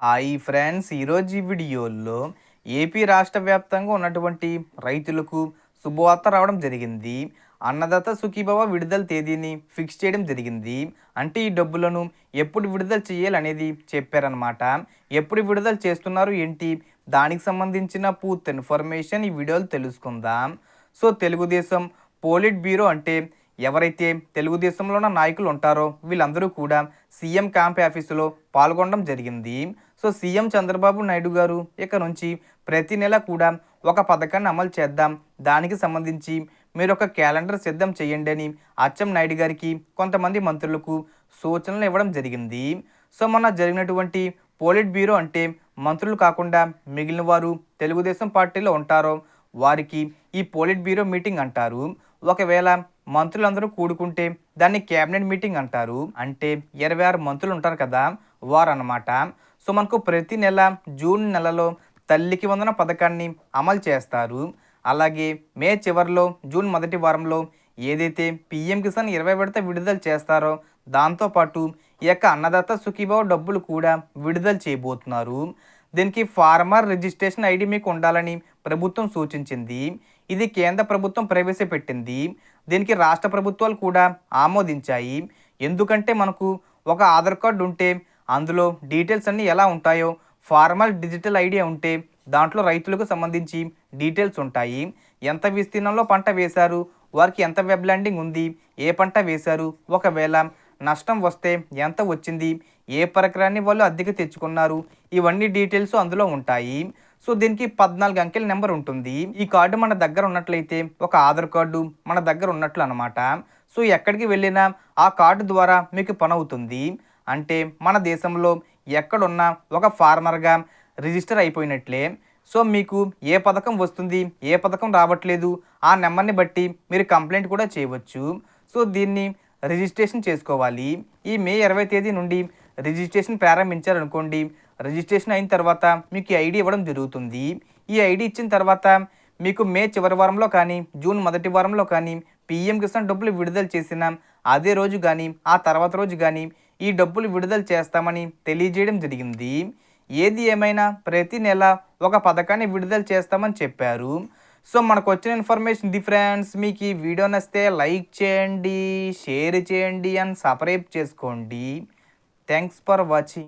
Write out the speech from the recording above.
Hi friends, ఈరోజు ఈ వీడియోలో ఏపీ రాష్ట్ర వ్యాప్తంగా ఉన్నటువంటి రైతులకు శుభవార్త రావడం జరిగింది. అన్నదాత సుఖీభవ విడుదల తేదీని ఫిక్స్ చేయడం జరిగింది. అంటే ఈ డబ్బులను ఎప్పుడు విడుదల చేయాలనేది చెప్పారనమాట. ఎప్పుడు విడుదల చేస్తున్నారు ఏంటి, దానికి సంబంధించిన పూర్తి ఇన్ఫర్మేషన్ ఈ వీడియోలో తెలుసుకుందాం. సో తెలుగుదేశం పోలిట్ బ్యూరో అంటే ఎవరైతే తెలుగుదేశంలో ఉన్న నాయకులు ఉంటారో వీళ్ళందరూ కూడా సీఎం క్యాంప్ ఆఫీసులో పాల్గొనడం జరిగింది. సో సీఎం చంద్రబాబు నాయుడు గారు ఇక నుంచి ప్రతి నెల కూడా ఒక పథకాన్ని అమలు చేద్దాం, దానికి సంబంధించి మీరు ఒక క్యాలెండర్ సిద్ధం చేయండి అని అచ్చెం నాయుడు గారికి కొంతమంది మంత్రులకు సూచనలు ఇవ్వడం జరిగింది. సో మొన్న జరిగినటువంటి పోలిట్ బ్యూరో అంటే మంత్రులు కాకుండా మిగిలిన వారు తెలుగుదేశం పార్టీలో ఉంటారో వారికి ఈ పోలిట్ బ్యూరో మీటింగ్ అంటారు. ఒకవేళ మంత్రులందరూ కూడుకుంటే దాన్ని క్యాబినెట్ మీటింగ్ అంటారు. అంటే 26 మంత్రులు ఉంటారు కదా, వారు అన్నమాట. సో మనకు ప్రతి నెల జూన్ నెలలో తల్లికి వందన పథకాన్ని అమలు చేస్తారు. అలాగే మే చివరిలో జూన్ మొదటి వారంలో ఏదైతే పిఎం కిసాన్ 20 విడత విడుదల చేస్తారో దాంతోపాటు ఈ యొక్క అన్నదాత సుఖీభావ డబ్బులు కూడా విడుదల చేయబోతున్నారు. దీనికి ఫార్మర్ రిజిస్ట్రేషన్ ఐడి మీకు ఉండాలని ప్రభుత్వం సూచించింది. ఇది కేంద్ర ప్రభుత్వం ప్రవేశపెట్టింది. దీనికి రాష్ట్ర ప్రభుత్వాలు కూడా ఆమోదించాయి. ఎందుకంటే మనకు ఒక ఆధార్ కార్డు ఉంటే అందులో డీటెయిల్స్ అన్నీ ఎలా ఉంటాయో ఫార్మల్ డిజిటల్ ఐడి ఉంటే దాంట్లో రైతులకు సంబంధించి డీటెయిల్స్ ఉంటాయి. ఎంత విస్తీర్ణంలో పంట వేశారు, వారికి ఎంత వెబ్ ల్యాండింగ్ ఉంది, ఏ పంట వేశారు, ఒకవేళ నష్టం వస్తే ఎంత వచ్చింది, ఏ పరికరాన్ని వాళ్ళు అద్దెకి తెచ్చుకున్నారు, ఇవన్నీ డీటెయిల్స్ అందులో ఉంటాయి. సో దీనికి 14 అంకెల నెంబర్ ఉంటుంది. ఈ కార్డు మన దగ్గర ఉన్నట్లయితే ఒక ఆధార్ కార్డు మన దగ్గర ఉన్నట్లు అనమాట. సో ఎక్కడికి వెళ్ళినా ఆ కార్డు ద్వారా మీకు పని అవుతుంది. అంటే మన దేశంలో ఎక్కడున్నా ఒక ఫార్మర్గా రిజిస్టర్ అయిపోయినట్లే. సో మీకు ఏ పథకం వస్తుంది, ఏ పథకం రావట్లేదు, ఆ నెంబర్ని బట్టి మీరు కంప్లైంట్ కూడా చేయవచ్చు. సో దీన్ని రిజిస్ట్రేషన్ చేసుకోవాలి. ఈ మే 20 తేదీ నుండి రిజిస్ట్రేషన్ ప్రారంభించారనుకోండి, రిజిస్ట్రేషన్ అయిన తర్వాత మీకు ఈ ఐడి ఇవ్వడం జరుగుతుంది. ఈ ఐడి ఇచ్చిన తర్వాత మీకు మే చివరి వారంలో కానీ జూన్ మొదటి వారంలో కానీ పిఎం కిసాన్ డబ్బులు విడుదల చేసిన అదే రోజు కానీ ఆ తర్వాత రోజు కానీ ఈ డబ్బులు విడుదల చేస్తామని తెలియజేయడం జరిగింది. ఏది ఏమైనా ప్రతి నెల ఒక పథకాన్ని విడుదల చేస్తామని చెప్పారు. సో మనకు వచ్చిన ఇన్ఫర్మేషన్ ఇది ఫ్రెండ్స్. మీకు ఈ వీడియో నచ్చితే లైక్ చేయండి, షేర్ చేయండి అండ్ సబ్స్క్రైబ్ చేసుకోండి. Thanks for watching.